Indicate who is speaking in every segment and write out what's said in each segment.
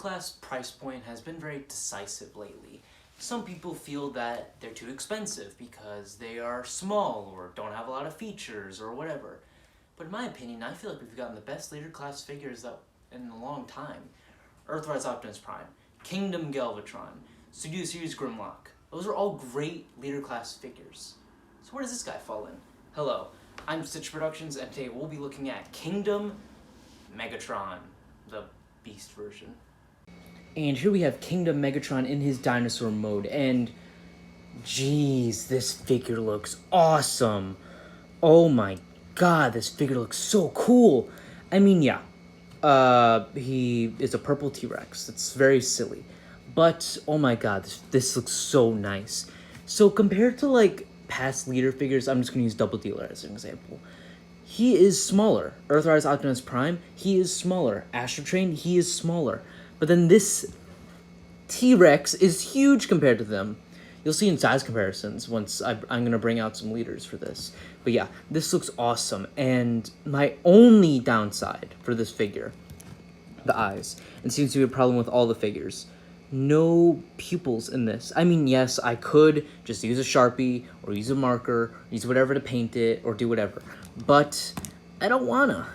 Speaker 1: class price point has been very decisive lately. Some people feel that they're too expensive because they are small or don't have a lot of features or whatever. But in my opinion, I feel like we've gotten the best leader class figures that in a long time. Earthrise Optimus Prime, Kingdom Galvatron, Studio Series Grimlock. Those are all great leader class figures. So where does this guy fall in? Hello, I'm Stitch Productions, and today we'll be looking at Kingdom Megatron, the Beast version. And here we have Kingdom Megatron in his dinosaur mode, and jeez, this figure looks awesome. Oh my god, this figure looks so cool. I mean, yeah, he is a purple T-Rex. It's very silly. But, oh my god, this looks so nice. So compared to, like, past leader figures, I'm just going to use Double Dealer as an example. He is smaller. Earthrise Optimus Prime, he is smaller. Astro Train, he is smaller. But then this T-Rex is huge compared to them. You'll see in size comparisons once I'm going to bring out some leaders for this. But yeah, this looks awesome. And my only downside for this figure, the eyes. And seems to be a problem with all the figures. No pupils in this. I mean, yes, I could just use a Sharpie or use a marker, use whatever to paint it or do whatever. But I don't wanna.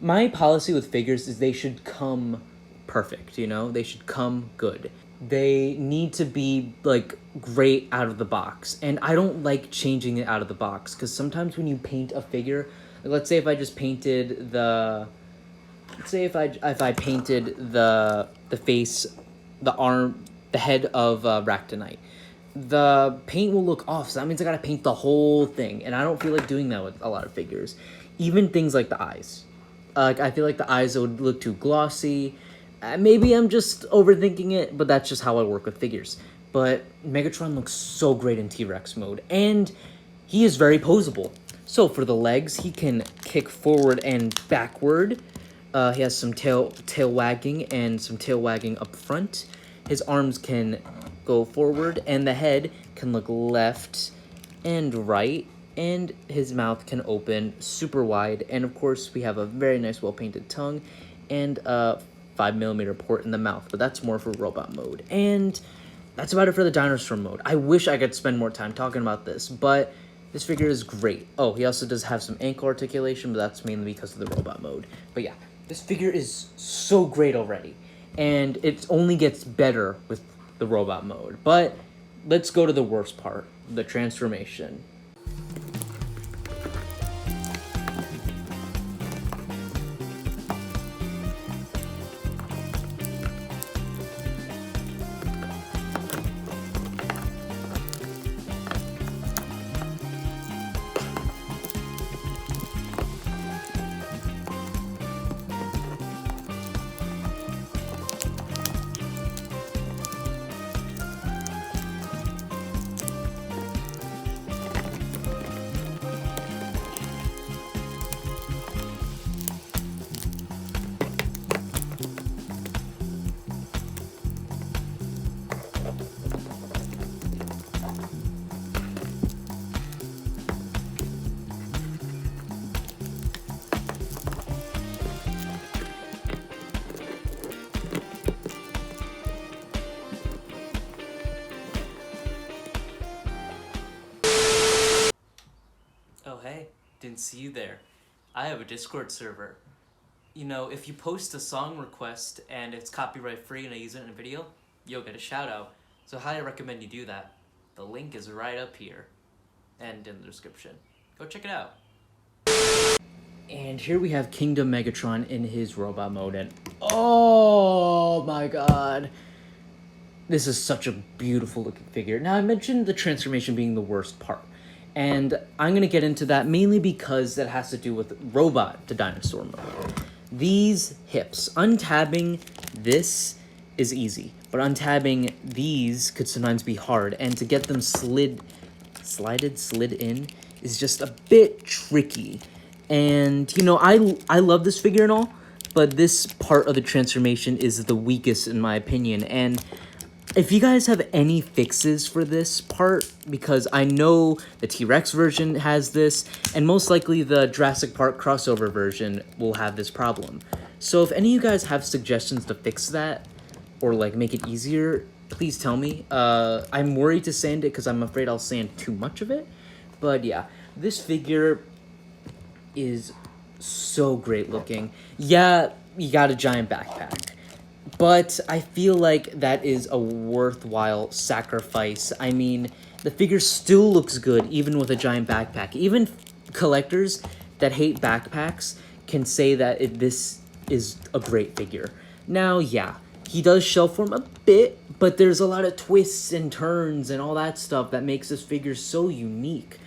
Speaker 1: My policy with figures is they should come perfect, you know? They should come good. They need to be, like, great out of the box. And I don't like changing it out of the box, because sometimes when you paint a figure, like, let's say if I just painted the... Let's say if I painted the face, the arm, the head of Ractonite, the paint will look off, so that means I gotta paint the whole thing, and I don't feel like doing that with a lot of figures. Even things like the eyes. I feel like the eyes would look too glossy. Maybe I'm just overthinking it, but that's just how I work with figures. But Megatron looks so great in T-Rex mode, and he is very poseable. So for the legs, he can kick forward and backward. He has some tail wagging and some tail wagging up front. His arms can go forward, and the head can look left and right, and his mouth can open super wide. And of course, we have a very nice, well-painted tongue and a 5mm port in the mouth, but that's more for robot mode. And that's about it for the dinosaur mode. I wish I could spend more time talking about this, but this figure is great. Oh, he also does have some ankle articulation, but that's mainly because of the robot mode. But yeah, this figure is so great already, and it only gets better with the robot mode. But let's go to the worst part, the transformation. Oh hey, didn't see you there. I have a Discord server. You know, if you post a song request and it's copyright free and I use it in a video, you'll get a shout out. So I highly recommend you do that. The link is right up here and in the description. Go check it out. And here we have Kingdom Megatron in his robot mode, and oh my god. This is such a beautiful looking figure. Now, I mentioned the transformation being the worst part. And I'm going to get into that mainly because that has to do with robot to dinosaur mode. These hips, untabbing this is easy, but untabbing these could sometimes be hard, and to get them slid in is just a bit tricky. And, you know, I love this figure and all, but this part of the transformation is the weakest in my opinion, and if you guys have any fixes for this part, because I know the T-Rex version has this, and most likely the Jurassic Park crossover version will have this problem. So if any of you guys have suggestions to fix that, or like make it easier, please tell me. I'm worried to sand it because I'm afraid I'll sand too much of it. But yeah, this figure is so great looking. Yeah, you got a giant backpack. But I feel like that is a worthwhile sacrifice. I mean, the figure still looks good even with a giant backpack. Even collectors that hate backpacks can say that this is a great figure. Now, yeah, he does shell form a bit, but there's a lot of twists and turns and all that stuff that makes this figure so unique.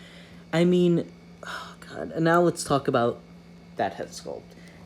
Speaker 1: I mean, oh god, and now let's talk about that head sculpt.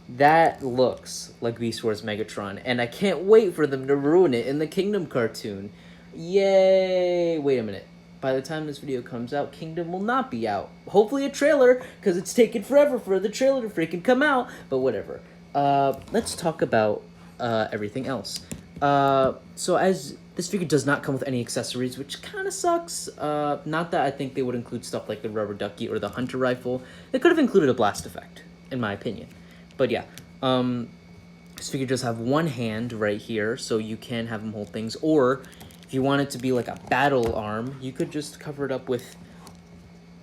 Speaker 1: That looks like Beast Wars Megatron, and I can't wait for them to ruin it in the Kingdom cartoon. Yay! Wait a minute. By the time this video comes out, Kingdom will not be out. Hopefully a trailer, because it's taken forever for the trailer to freaking come out, but whatever. Let's talk about everything else. So as this figure does not come with any accessories, which kind of sucks. Not that I think they would include stuff like the rubber ducky or the hunter rifle. They could have included a blast effect, in my opinion. But yeah, this figure does have one hand right here, so you can have him hold things. Or if you want it to be like a battle arm, you could just cover it up with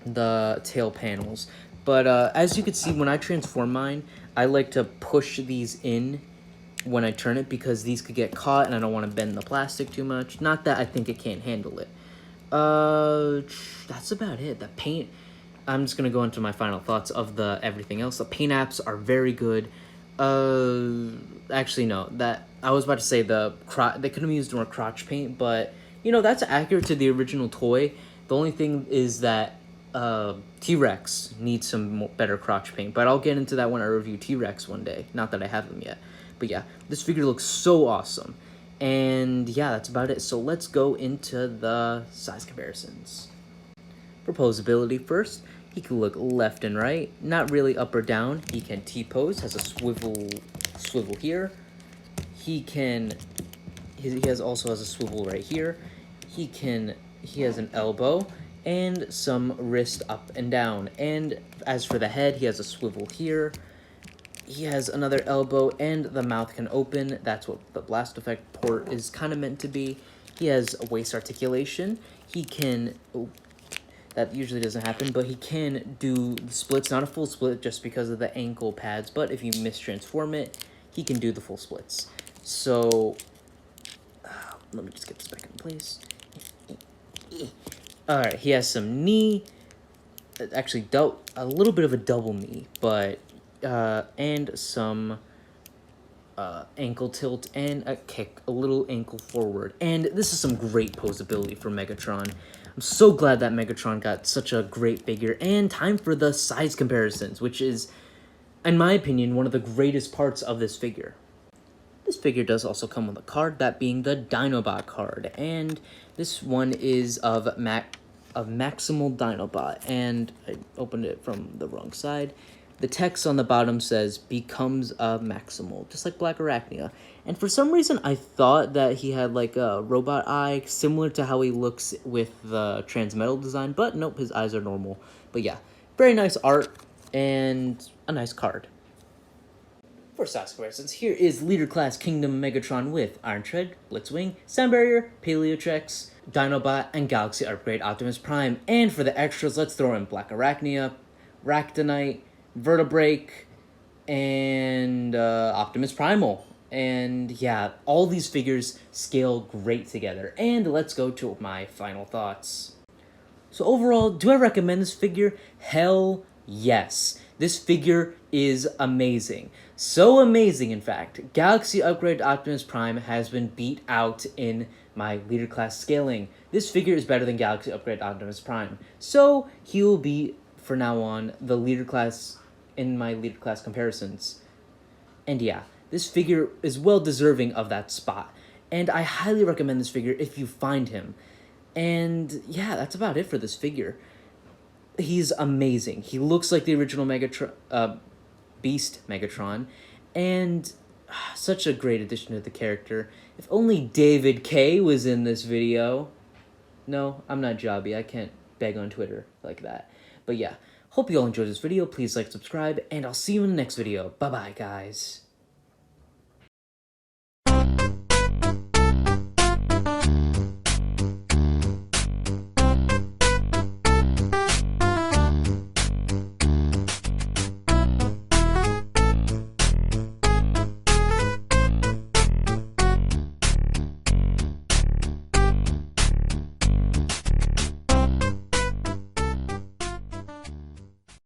Speaker 1: the tail panels. But as you can see, when I transform mine, I like to push these in when I turn it because these could get caught and I don't want to bend the plastic too much. Not that I think it can't handle it. That's about it. The paint, I'm just going to go into my final thoughts of the everything else. The paint apps are very good. Actually, no. I was about to say they could have used more crotch paint, but, you know, that's accurate to the original toy. The only thing is that T-Rex needs some better crotch paint, but I'll get into that when I review T-Rex one day. Not that I have them yet. But yeah, this figure looks so awesome. And yeah, that's about it. So let's go into the size comparisons. For posability first, he can look left and right, not really up or down. He can T-pose, has a swivel here. He also has a swivel right here. He has an elbow and some wrist up and down. And as for the head, he has a swivel here. He has another elbow, and the mouth can open. That's what the blast effect port is kind of meant to be. He has a waist articulation. He can... Oh, that usually doesn't happen, but he can do the splits. Not a full split just because of the ankle pads, but if you mistransform it, he can do the full splits. So, let me just get this back in place. Alright, he has some knee. Actually, a little bit of a double knee, but... and some ankle tilt and a kick, a little ankle forward. And this is some great posability for Megatron. I'm so glad that Megatron got such a great figure. And time for the size comparisons, which is, in my opinion, one of the greatest parts of this figure. This figure does also come with a card, that being the Dinobot card. And this one is of Maximal Dinobot. And I opened it from the wrong side. The text on the bottom says, becomes a Maximal, just like Black Arachnia. And for some reason, I thought that he had like a robot eye, similar to how he looks with the Transmetal design, but nope, his eyes are normal. But yeah, very nice art and a nice card. For size comparisons, here is Leader Class Kingdom Megatron with Iron Tread, Blitzwing, Sound Barrier, Paleotrex, Dinobot, and Galaxy Upgrade Optimus Prime. And for the extras, let's throw in Black Arachnia, Ractonite, Vertebrake, and Optimus Primal. And yeah, all these figures scale great together. And let's go to my final thoughts. So overall, do I recommend this figure? Hell yes. This figure is amazing. So amazing, in fact. Galaxy Upgrade Optimus Prime has been beat out in my Leader Class scaling. This figure is better than Galaxy Upgrade Optimus Prime. So he will be, for now on, the Leader Class in my Leader Class comparisons. And yeah, this figure is well deserving of that spot. And I highly recommend this figure if you find him. And yeah, that's about it for this figure. He's amazing. He looks like the original Megatron, Beast Megatron, and such a great addition to the character. If only David K was in this video. No, I'm not Jobby. I can't beg on Twitter like that. But yeah, hope you all enjoyed this video. Please like, subscribe, and I'll see you in the next video. Bye-bye, guys.